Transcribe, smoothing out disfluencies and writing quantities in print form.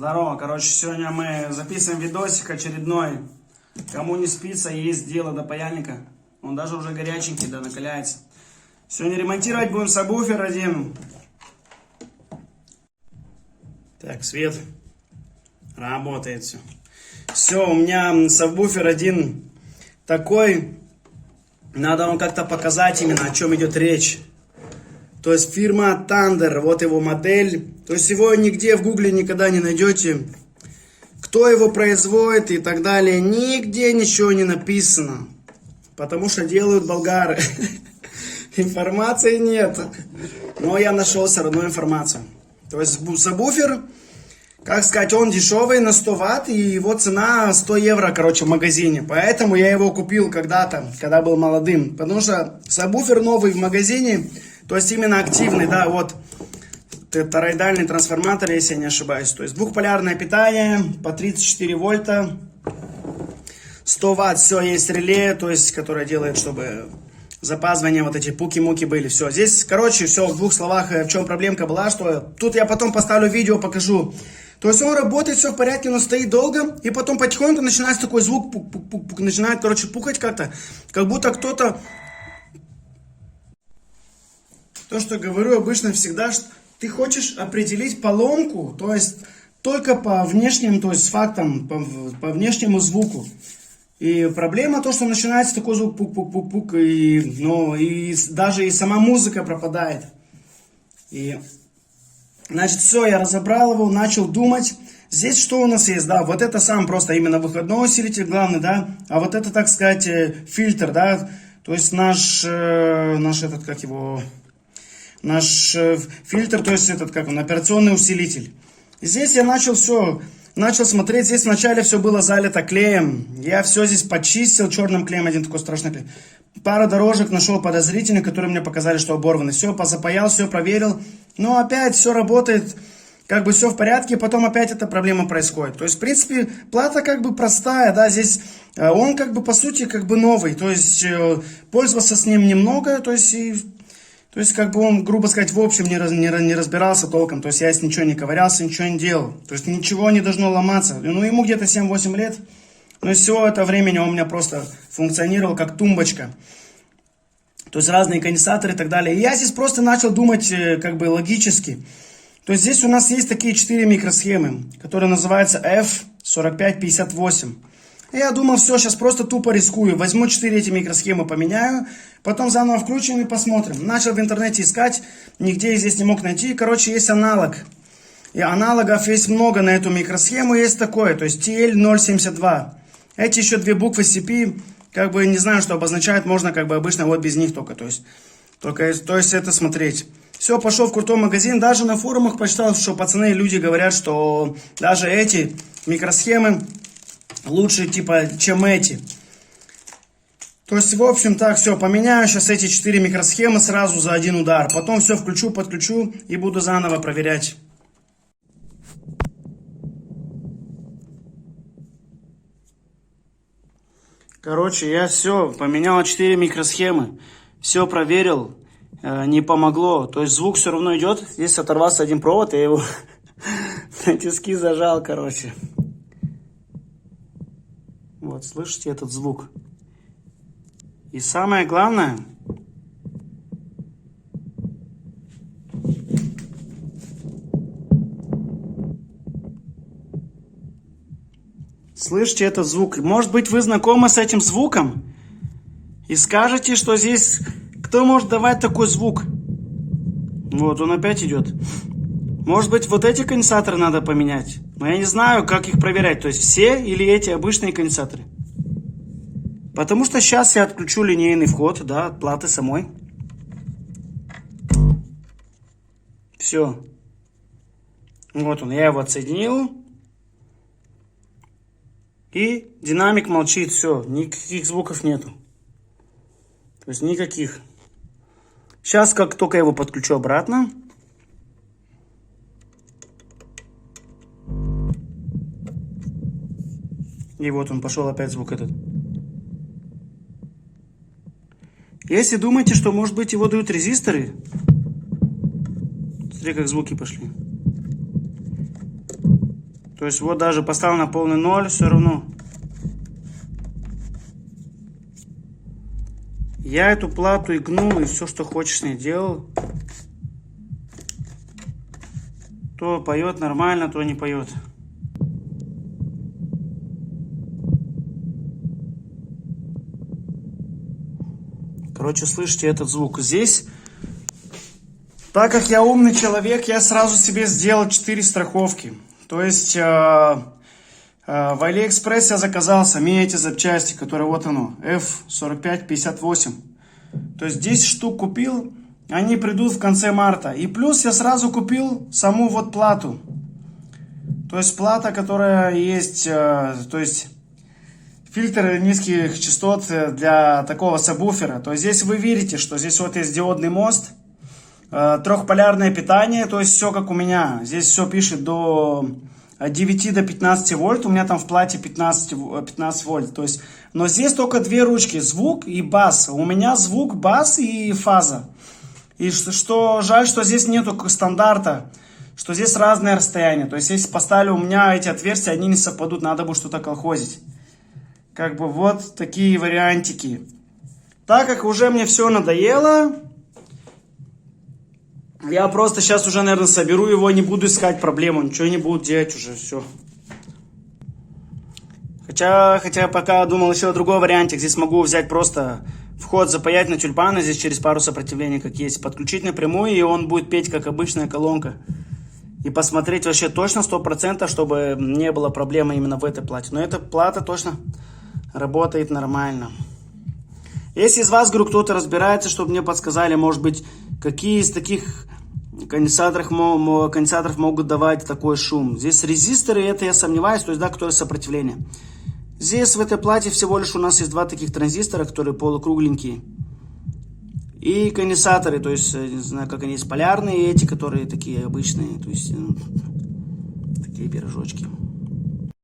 Здорово, короче, сегодня мы записываем видосик очередной. Кому не спится, есть дело до паяльника. Он даже уже горяченький, да, накаляется. Сегодня ремонтировать будем сабвуфер один. Так, свет. Работает все. Все, у меня сабвуфер один такой. Надо вам как-то показать именно, о чем идет речь. То есть фирма Thunder, вот его модель. То есть его нигде в гугле никогда не найдете. Кто его производит и так далее. Нигде ничего не написано. Потому что делают болгары. Информации нет. Но я нашел все равно информацию. То есть сабвуфер, как сказать, он дешевый на 100 ватт. И его цена 100 евро, короче, в магазине. Поэтому я его купил когда-то, когда был молодым. Потому что сабвуфер новый в магазине... То есть именно активный, да, вот тороидальный трансформатор, если я не ошибаюсь. То есть двухполярное питание по 34 вольта, 100 ватт, все, есть реле, то есть, которое делает, чтобы запаздывания, вот эти пуки-муки были, все. Здесь, короче, все, в двух словах, в чем проблемка была, что тут я потом поставлю видео, покажу. То есть он работает, все в порядке, но стоит долго, и потом потихоньку начинается такой звук, пук-пук-пук, начинает, короче, пукать как-то, как будто кто-то... То, что говорю обычно всегда, что ты хочешь определить поломку, то есть только по внешним, то есть фактам, по внешнему звуку. И проблема то, что начинается такой звук пук-пук-пук-пук, и, ну, и даже и сама музыка пропадает. И, значит, все, я разобрал его, начал думать. Здесь что у нас есть, да, вот это сам просто именно выходной усилитель главный, да, а вот это, так сказать, фильтр, да, то есть наш этот, как его... Наш фильтр, то есть этот, как он, операционный усилитель. И здесь я начал смотреть, здесь вначале все было залито клеем. Я все здесь почистил черным клеем, один такой страшный клей. Пару дорожек нашел подозрительных, которые мне показали, что оборваны. Все, позапаял, все проверил. Но опять все работает, как бы все в порядке, потом опять эта проблема происходит. То есть, в принципе, плата как бы простая, да, здесь он как бы по сути как бы новый. То есть, пользовался с ним немного, то есть, как бы он, грубо сказать, в общем не разбирался толком. То есть, я с ничего не ковырялся, ничего не делал. То есть, ничего не должно ломаться. Ну, ему где-то 7-8 лет. Но из всего этого времени он у меня просто функционировал как тумбочка. То есть, разные конденсаторы и так далее. И я здесь просто начал думать, как бы, логически. То есть, здесь у нас есть такие 4 микросхемы, которые называются F4558. И я думал, все, сейчас просто тупо рискую. Возьму 4 эти микросхемы, поменяю. Потом заново включим и посмотрим. Начал в интернете искать. Нигде здесь не мог найти. Короче, есть аналог. И аналогов есть много на эту микросхему. Есть такое, то есть TL072. Эти еще 2 буквы CP, как бы не знаю, что обозначают. Можно как бы обычно вот без них только. То есть это смотреть. Все, пошел в крутой магазин. Даже на форумах почитал, что пацаны и люди говорят, что даже эти микросхемы лучше, типа, чем эти. То есть, в общем, так, все, поменяю сейчас эти 4 микросхемы сразу за один удар. Потом все включу, подключу и буду заново проверять. Короче, я все, поменял 4 микросхемы. Все проверил, не помогло. То есть, звук все равно идет. Здесь оторвался один провод, я его на тиски зажал, короче. Вот, слышите этот звук? И самое главное... Слышите этот звук? Может быть, вы знакомы с этим звуком? И скажете, что здесь... Кто может давать такой звук? Вот, он опять идет. Может быть, вот эти конденсаторы надо поменять? Но я не знаю, как их проверять. То есть, все или эти обычные конденсаторы? Потому что сейчас я отключу линейный вход, да, от платы самой. Все. Вот он, я его отсоединил. И динамик молчит, все, никаких звуков нету. То есть никаких. Сейчас, как только я его подключу обратно. И вот он, пошел опять звук этот. Если думаете, что, может быть, его дают резисторы, смотри, как звуки пошли. То есть вот даже поставил на полный ноль, все равно. Я эту плату и гнул, и все, что хочешь, с ней делал. То поет нормально, то не поет. Короче, слышите этот звук. Здесь, так как я умный человек, я сразу себе сделал 4 страховки. То есть в Алиэкспресс я заказал сами эти запчасти, которые вот оно, F4558. То есть 10 штук купил, они придут в конце марта. И плюс я сразу купил саму вот плату. То есть плата, которая есть, то есть фильтр низких частот для такого сабвуфера. То есть здесь вы видите, что здесь вот есть диодный мост, трехполярное питание, то есть все как у меня. Здесь все пишет до 9 до 15 вольт, у меня там в плате 15 вольт. То есть, но здесь только 2 ручки, звук и бас. У меня звук, бас и фаза. И что жаль, что здесь нету стандарта, что здесь разные расстояния. То есть если поставили у меня эти отверстия, они не совпадут, надо будет что-то колхозить. Как бы вот такие вариантики. Так как уже мне все надоело, я просто сейчас уже, наверное, соберу его, не буду искать проблему, ничего не буду делать уже, все. Хотя пока думал еще о другой варианте. Здесь могу взять просто вход, запаять на тюльпаны, здесь через пару сопротивлений, как есть, подключить напрямую, и он будет петь, как обычная колонка. И посмотреть вообще точно 100%, чтобы не было проблемы именно в этой плате. Но эта плата точно работает нормально. Если из вас, говорю, кто-то разбирается, чтобы мне подсказали, может быть, какие из таких конденсаторов могут давать такой шум. Здесь резисторы, это я сомневаюсь, то есть, да, которые сопротивление. Здесь в этой плате всего лишь у нас есть 2 таких транзистора, которые полукругленькие. И конденсаторы, то есть, не знаю, как они есть, полярные, и эти, которые такие обычные, то есть, такие пирожочки.